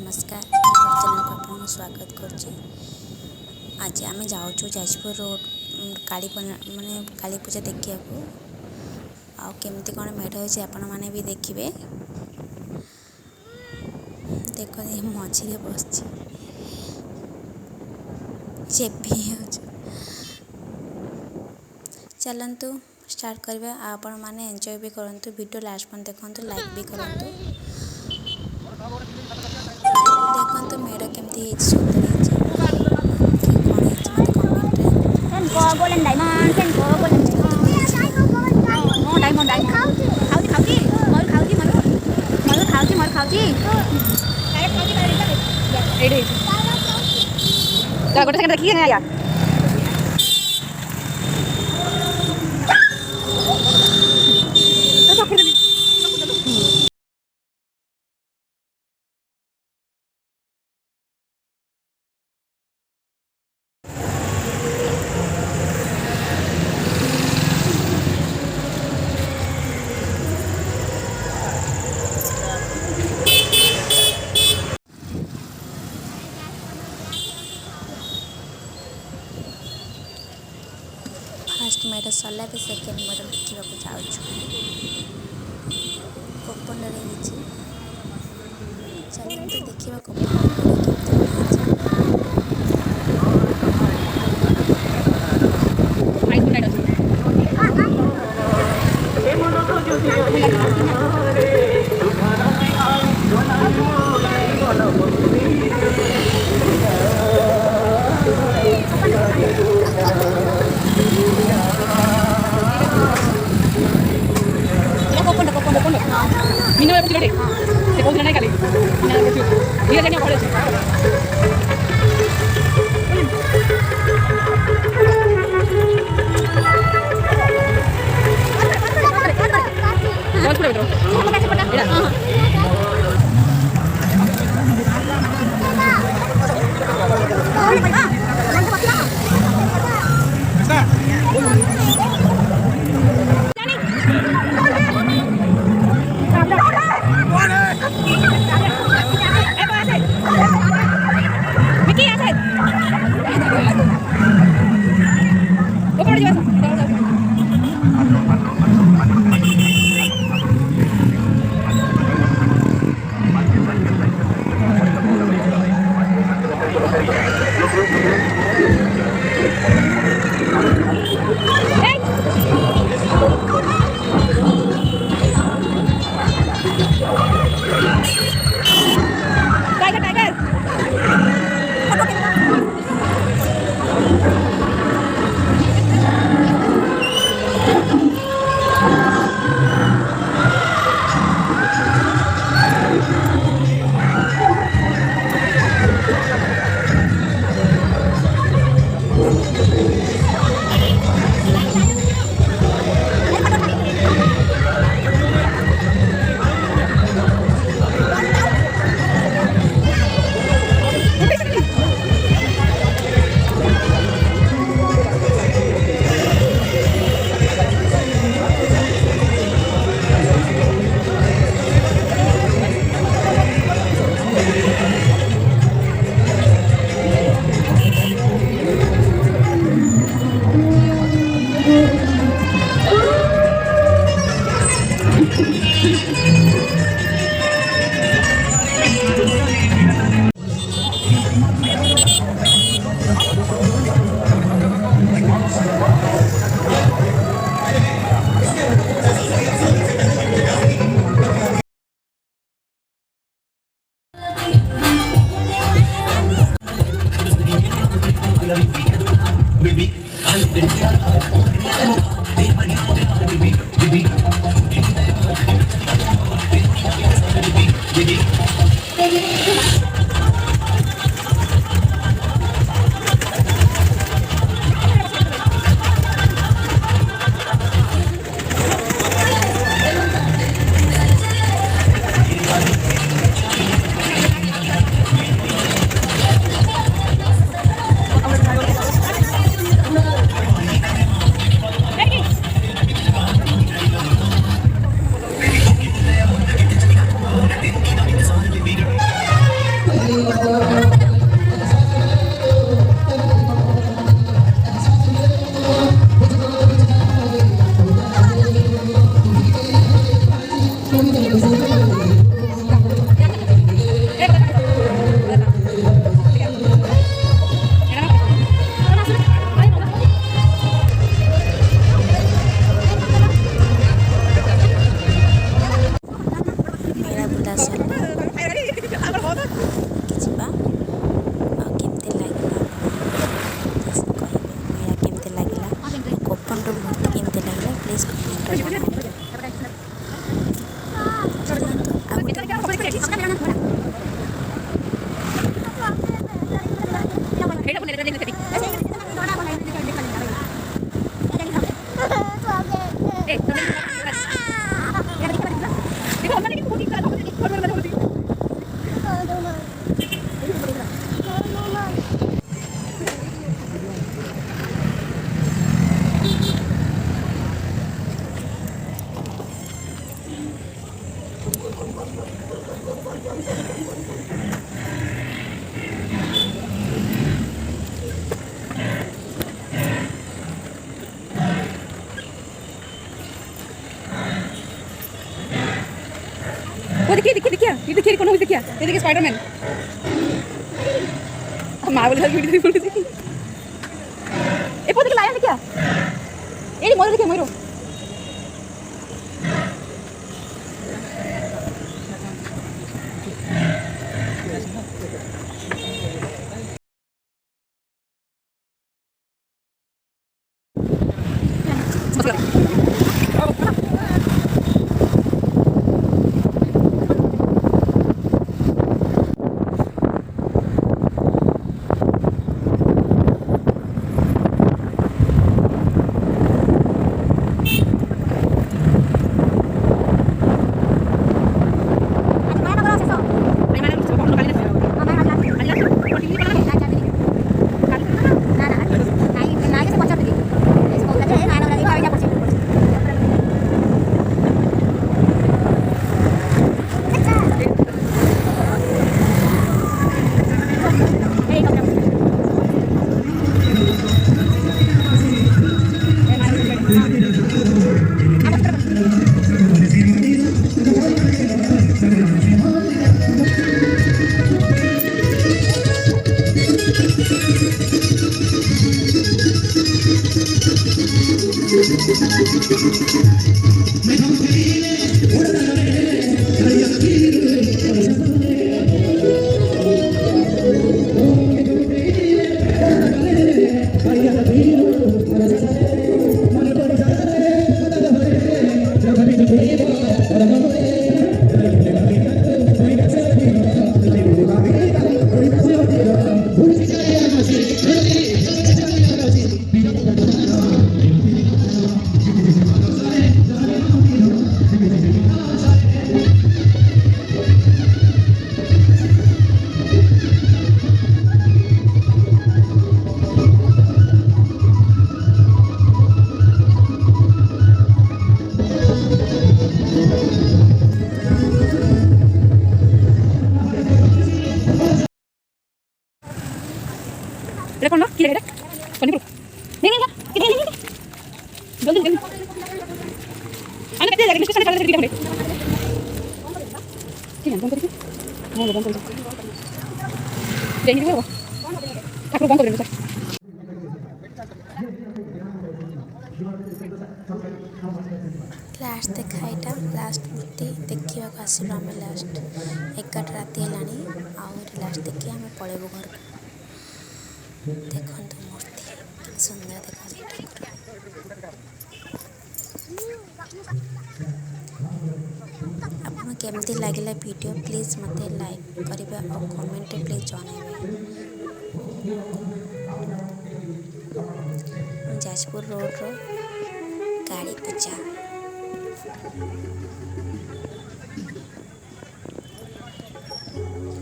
नमस्कार चैनल को आपको स्वागत करछि। आज आम जाऊँ जाजपुर रोड काली माने काली पूजा देखिया आमती कौन मेढ़ हो आपण मैंने भी देखिए। देख मझे बस चेपी चलतु स्टार्ट करवा। आपण मैंने एंजॉय भी करूँ, वीडियो लास्ट में देखते, लाइक भी करूँ। देखो मेढ़ केमती सुंदर गोटे सेकंड देखिए यार फास्ट मेढ़ सरला सेकेंड मेढ़ देखा जाऊँ कोपन चलते देखा Köppen Minum apa sih, Dek? Saya naik kali. Dia jadi apa sih? Jangan sepuluh betul. ଚାଲ ଯିବା। ଆଉ କେମିତି ଲାଗିଲା କହିବେ, ମେଳା କେମିତି ଲାଗିଲା, ଗୋପନର ମୂର୍ତ୍ତି କେମିତି ଲାଗିଲା ପ୍ଲିଜ୍ କମେଣ୍ଟରେ ଜଣାନ୍ତୁ। ଚାଲନ୍ତୁ ଆଉ ଗୋଟେ ମୂର୍ତ୍ତି ଦେଖିଯିବା। वो देखिए देखिए देखिए ये देखिए कौन देखिए ये देखिए स्पाइडरमैन मार्वल का वीडियो देखिए ए वो देखिए लायन देखिए ए मयूर देखिए मयूर এটা কোন কি রে কোন গ্রুপ नहीं नहीं कितने नहीं जल्दी जल्दी आने कहते हैं डिस्कशन चल रही है ठीक है बंद करके हां बंद कर दो देंगे वो ठाकुर बंद कर देंगे सर लास्ट देखा एटा लास्ट मूर्ति देखा आसलु आम लास्ट 11 राति है लास्ट देखिए आम पलैबू घर को देखु मूर्ति सुंदर देखा आपन केमती लगिला वीडियो प्लीज मते लाइक करिबा और कमेंट प्लीज जणाइबे। जाजपुर रोड रो काली पूजा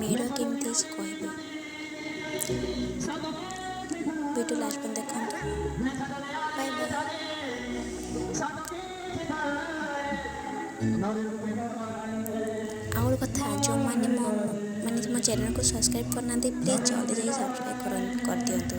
मेड़ केमती कहबे वीडियो लास्ट पर देखो बाय बाय। और कथा जो मैंने मो चैनल को सब्सक्राइब करना प्लीज जल्दी जाइए सब्सक्राइब कर दिंतु।